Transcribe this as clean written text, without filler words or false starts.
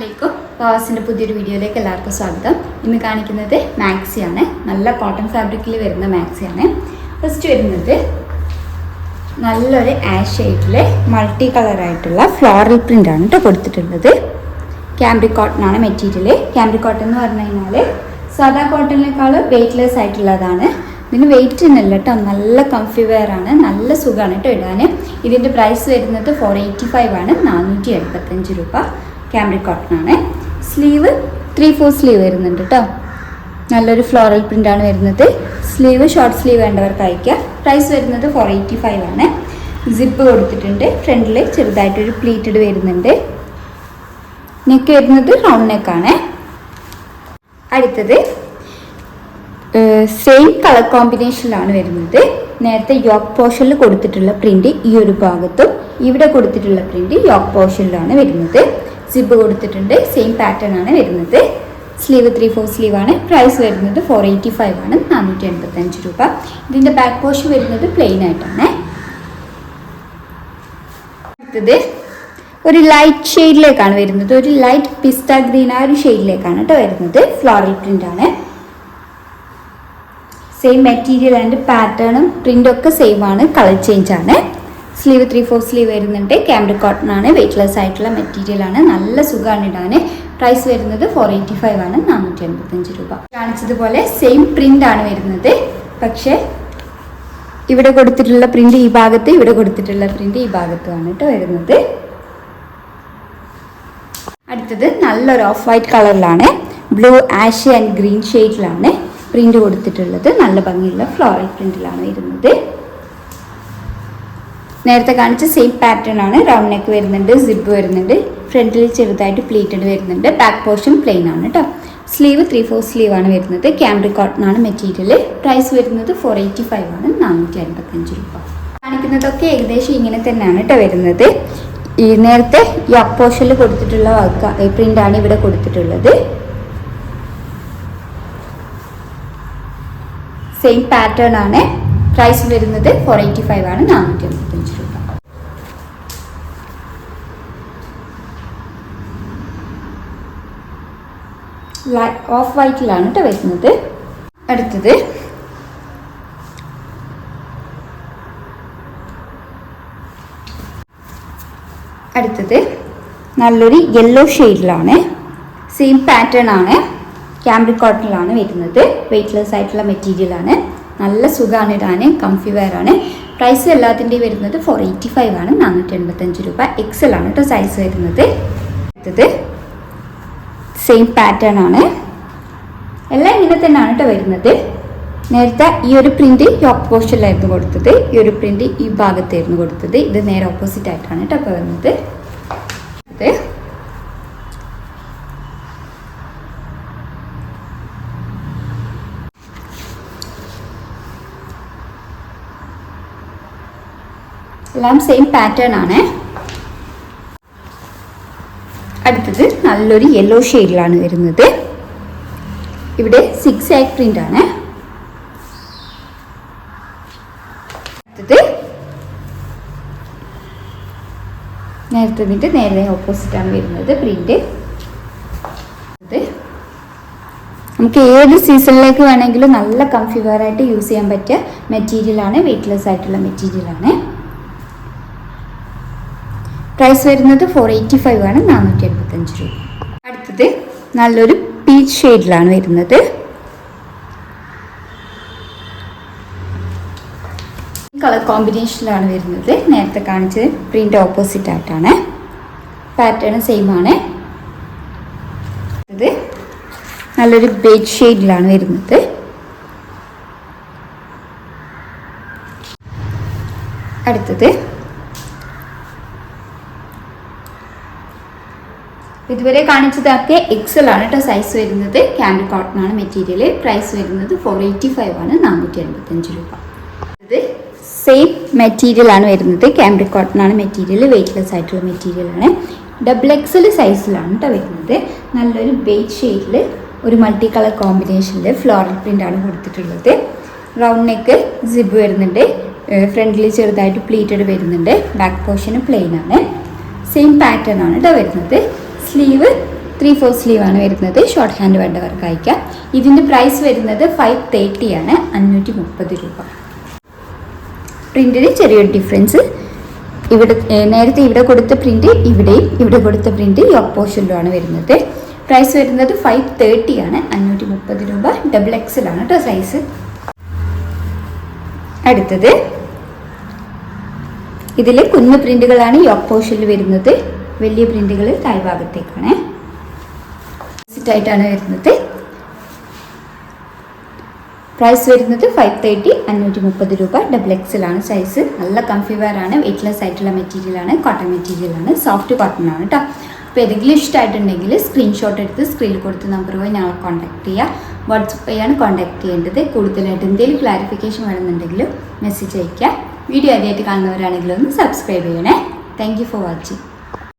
അസ്സലാമലൈക്കും. വാസിൻ്റെ പുതിയൊരു വീഡിയോയിലേക്ക് എല്ലാവർക്കും സ്വാഗതം. ഇന്ന് കാണിക്കുന്നത് മാക്സിയാണ്. നല്ല കോട്ടൺ ഫാബ്രിക്കിൽ വരുന്ന മാക്സിയാണ്. ഫസ്റ്റ് വരുന്നത് നല്ലൊരു ആഷ് ഷെയ്ഡിലെ മൾട്ടി കളറായിട്ടുള്ള ഫ്ലോറൽ പ്രിൻ്റാണ് കേട്ടോ കൊടുത്തിട്ടുള്ളത്. ക്യാമ്പ്രിക് കോട്ടൺ ആണ് മെറ്റീരിയൽ. ക്യാമ്പ്രിക് കോട്ടൺ എന്ന് പറഞ്ഞു കഴിഞ്ഞാൽ സാധാ കോട്ടണിനേക്കാൾ വെയ്റ്റ്ലെസ് ആയിട്ടുള്ളതാണ്. ഇതിന് വെയിറ്റ് ഒന്നുമില്ല കേട്ടോ, നല്ല കംഫി വെയർ ആണ്, നല്ല സുഖമാണ് കേട്ടോ ഇടാൻ. ഇതിൻ്റെ പ്രൈസ് വരുന്നത് 485 ആണ്, 475 രൂപ. ക്യാമ്പ്രിക് കോട്ടൺ ആണ്. സ്ലീവ് 3/4 സ്ലീവ് വരുന്നുണ്ട് കേട്ടോ. നല്ലൊരു ഫ്ലോറൽ പ്രിൻ്റ് ആണ് വരുന്നത്. സ്ലീവ് ഷോർട്ട് സ്ലീവ് വേണ്ടവർക്ക് അയക്കാം. പ്രൈസ് വരുന്നത് 485 ആണ്. സിപ്പ് കൊടുത്തിട്ടുണ്ട്. ഫ്രണ്ടിൽ ചെറുതായിട്ടൊരു പ്ലീറ്റഡ് വരുന്നുണ്ട്. നെക്ക് വരുന്നത് റൗണ്ട് നെക്കാണ്. അടുത്തത് സെയിം കളർ കോമ്പിനേഷനിലാണ് വരുന്നത്. നേരത്തെ യോക്ക് പോർഷനിൽ കൊടുത്തിട്ടുള്ള പ്രിന്റ് ഈ ഒരു ഭാഗത്തും ഇവിടെ കൊടുത്തിട്ടുള്ള പ്രിന്റ് യോക്ക് പോർഷനിലാണ് വരുന്നത്. സിബ് കൊടുത്തിട്ടുണ്ട്. സെയിം പാറ്റേൺ ആണ് വരുന്നത്. സ്ലീവ് 3/4 സ്ലീവ് ആണ്. പ്രൈസ് വരുന്നത് 485 ആണ്, 485 രൂപ. ഇതിന്റെ ബാക്ക് പോർഷൻ വരുന്നത് പ്ലെയിൻ ആയിട്ടാണ്. അടുത്തത് ഒരു ലൈറ്റ് ഷെയ്ഡിലേക്കാണ് വരുന്നത്. ഒരു ലൈറ്റ് പിസ്ത ഗ്രീൻ ആ ഒരു ഷെയ്ഡിലേക്കാണ് കേട്ടോ വരുന്നത്. ഫ്ലോറൽ പ്രിന്റ് ആണ്. സെയിം മെറ്റീരിയൽ ആൻഡ് പാറ്റേണും പ്രിൻ്റും ഒക്കെ സെയിം ആണ്, കളർ ചേഞ്ച് ആണ്. സ്ലീവ് 3/4 സ്ലീവ് വരുന്നുണ്ട്. ക്യാമ്പ്രിക് കോട്ടൺ ആണ്, വെയ്റ്റ്ലെസ് ആയിട്ടുള്ള മെറ്റീരിയൽ ആണ്, നല്ല സുഖമാണ് ഇടാൻ. പ്രൈസ് വരുന്നത് 485 ആണ്, 485 രൂപ. കാണിച്ചതുപോലെ സെയിം പ്രിൻ്റ് ആണ് വരുന്നത്. പക്ഷേ ഇവിടെ കൊടുത്തിട്ടുള്ള പ്രിൻ്റ് ഈ ഭാഗത്ത്, ഇവിടെ കൊടുത്തിട്ടുള്ള പ്രിൻ്റ് ഈ ഭാഗത്തുമാണ് കേട്ടോ വരുന്നത്. അടുത്തത് നല്ലൊരു ഓഫ് വൈറ്റ് കളറിലാണ്, ബ്ലൂ ആഷ് ആൻഡ് ഗ്രീൻ ഷെയ്ഡിലാണ് പ്രിന്റ് കൊടുത്തിട്ടുള്ളത്. നല്ല ഭംഗിയുള്ള ഫ്ലോറൽ പ്രിന്റിലാണ് വരുന്നത്. നേരത്തെ കാണിച്ച സെയിം പാറ്റേൺ ആണ്. റൗണ്ട് നെക്ക് വരുന്നുണ്ട്, സിബ് വരുന്നുണ്ട്, ഫ്രണ്ടിൽ ചെറുതായിട്ട് പ്ലീറ്റഡ് വരുന്നുണ്ട്. ബാക്ക് പോർഷൻ പ്ലെയിൻ ആണ് കേട്ടോ. സ്ലീവ് 3/4 സ്ലീവ് ആണ് വരുന്നത്. ക്യാമ്പ്രിക് കോട്ടൺ ആണ് മെറ്റീരിയൽ. പ്രൈസ് വരുന്നത് 485 ആണ്, 485 രൂപ. കാണിക്കുന്നതൊക്കെ ഏകദേശം ഇങ്ങനെ തന്നെയാണ് കേട്ടോ വരുന്നത്. ഈ നേരത്തെ യോക്ക് പോർഷനിൽ കൊടുത്തിട്ടുള്ള പ്രിന്റ് ആണ് ഇവിടെ കൊടുത്തിട്ടുള്ളത്. സെയിം പാറ്റേൺ ആണ്. പ്രൈസ് വരുന്നത് 485 ആണ്, 485 രൂപ. ഓഫ് വൈറ്റിലാണ് കേട്ടോ വരുന്നത്. അടുത്തത് നല്ലൊരു യെല്ലോ ഷെയ്ഡിലാണ്. സെയിം പാറ്റേൺ ആണ്. ക്യാമ്പ്രിക് കോട്ടണിലാണ് വരുന്നത്. വെയ്റ്റ്ലെസ് ആയിട്ടുള്ള മെറ്റീരിയൽ ആണ്, നല്ല സുഖമാണ് ഇടാൻ, കംഫി വെയർ ആണ്. പ്രൈസ് എല്ലാത്തിൻ്റെയും വരുന്നത് 485 ആണ്, 485 രൂപ. എക്സൽ ആണ് കേട്ടോ സൈസ് വരുന്നത്. അടുത്തത് സെയിം പാറ്റേൺ ആണ്. എല്ലാം ഇങ്ങനെ തന്നെയാണ് കേട്ടോ വരുന്നത്. നേരത്തെ ഈ ഒരു പ്രിന്റ് യോക്ക് പോർഷനിലായിരുന്നു കൊടുത്തത്, ഈ ഒരു പ്രിന്റ് ഈ ഭാഗത്തായിരുന്നു കൊടുത്തത്. ഇത് നേരെ ഓപ്പോസിറ്റ് ആയിട്ടാണ് കേട്ടോ ഇപ്പോൾ വരുന്നത്. എല്ലാം സെയിം പാറ്റേൺ ആണ്. അടുത്തത് നല്ലൊരു യെല്ലോ ഷെയ്ഡിലാണ് വരുന്നത്. ഇവിടെ 6 ആഗ് പ്രിന്റ് ആണ്. അടുത്തത് നേരത്തെ നേരെ ഓപ്പോസിറ്റ് ആണ് വരുന്നത് പ്രിന്റ്. നമുക്ക് ഏത് സീസണിലേക്ക് വേണമെങ്കിലും നല്ല കംഫി വെയർ ആയിട്ട് യൂസ് ചെയ്യാൻ പറ്റിയ മെറ്റീരിയൽ ആണ്, വെയ്റ്റ്ലെസ് ആയിട്ടുള്ള മെറ്റീരിയൽ ആണ്. പ്രൈസ് വരുന്നത് 485 ആണ്, 485 രൂപ. അടുത്തത് നല്ലൊരു പീച്ച് ഷെയ്ഡിലാണ് വരുന്നത്. കളർ കോമ്പിനേഷനിലാണ് വരുന്നത്. നേരത്തെ കാണിച്ചത് പ്രിന്റ് ഓപ്പോസിറ്റ് ആയിട്ടാണ്. പാറ്റേൺ സെയിം ആണ്. ഇത് നല്ലൊരു ബേജ് ഷെയ്ഡിലാണ് വരുന്നത്. അടുത്തത് ഇതുവരെ കാണിച്ചതൊക്കെ എക്സൽ ആണ് കേട്ടോ സൈസ് വരുന്നത്. ക്യാമ്പ്രിക് കോട്ടൺ ആണ് മെറ്റീരിയൽ. പ്രൈസ് വരുന്നത് 485 ആണ്, 485 രൂപ. ഇത് സെയിം മെറ്റീരിയൽ ആണ് വരുന്നത്. ക്യാമ്പ്രിക് കോട്ടൺ ആണ് മെറ്റീരിയൽ. വെയ്റ്റ്ലെസ് ആയിട്ടുള്ള മെറ്റീരിയൽ ആണ്. XXL സൈസിലാണ് കേട്ടോ വരുന്നത്. നല്ലൊരു ബേജ് ഷെയ്ഡിൽ ഒരു മൾട്ടി കളർ കോമ്പിനേഷനിൽ ഫ്ലോറൽ പ്രിന്റ് ആണ് കൊടുത്തിട്ടുള്ളത്. റൗണ്ട് നെക്ക്, സിബ് വരുന്നുണ്ട്. ഫ്രണ്ടിൽ ചെറുതായിട്ട് പ്ലീറ്റഡ് വരുന്നുണ്ട്. ബാക്ക് പോർഷൻ പ്ലെയിൻ ആണ്. സെയിം പാറ്റേൺ ആണ് കേട്ടോ വരുന്നത്. സ്ലീവ് 3/4 സ്ലീവാണ് വരുന്നത്. ഷോർട്ട് ഹാൻഡ് വേണ്ട വർക്ക് അയക്കാം. ഇതിൻ്റെ പ്രൈസ് വരുന്നത് 530 ആണ്, 530 രൂപ. പ്രിൻറ്റിന് ചെറിയൊരു ഡിഫറൻസ്. നേരത്തെ ഇവിടെ കൊടുത്ത പ്രിൻറ്റ് ഇവിടെയും, ഇവിടെ കൊടുത്ത പ്രിൻറ്റ് യോക്ക് പോർഷനിലുമാണ് വരുന്നത്. പ്രൈസ് വരുന്നത് 530 ആണ്, 530 രൂപ. XXL ആണ് കേട്ടോ സൈസ്. അടുത്തത് ഇതിൽ കുഞ്ഞു പ്രിൻറ്റുകളാണ് യോക്ക് പോർഷനിൽ വരുന്നത്. വലിയ പ്രിൻറ്റുകൾ താഴ്ഭാഗത്തേക്കാണ്. ആയിട്ടാണ് വരുന്നത്. പ്രൈസ് വരുന്നത് 530, 530 രൂപ. XXL ആണ് സൈസ്. നല്ല കംഫി വെയർ ആണ്, വെയ്റ്റ്ലെസ് ആയിട്ടുള്ള മെറ്റീരിയലാണ്, കോട്ടൺ മെറ്റീരിയലാണ്, സോഫ്റ്റ് കോട്ടൺ ആണ് കേട്ടോ. അപ്പോൾ ഏതെങ്കിലും ഇഷ്ടമായിട്ടുണ്ടെങ്കിൽ സ്ക്രീൻഷോട്ട് എടുത്ത് സ്ക്രീനിൽ കൊടുത്ത് നമ്പർ പോയി ഞങ്ങളെ കോൺടാക്ട് ചെയ്യുക. വാട്സപ്പ് വഴിയാണ് കോൺടാക്ട് ചെയ്യേണ്ടത്. കൂടുതലായിട്ട് എന്തെങ്കിലും ക്ലാരിഫിക്കേഷൻ വേണമെന്നുണ്ടെങ്കിലും മെസ്സേജ് അയയ്ക്കുക. വീഡിയോ ആദ്യമായിട്ട് കാണുന്നവരാണെങ്കിലും ഒന്ന് സബ്സ്ക്രൈബ് ചെയ്യണേ. Thank you for watching.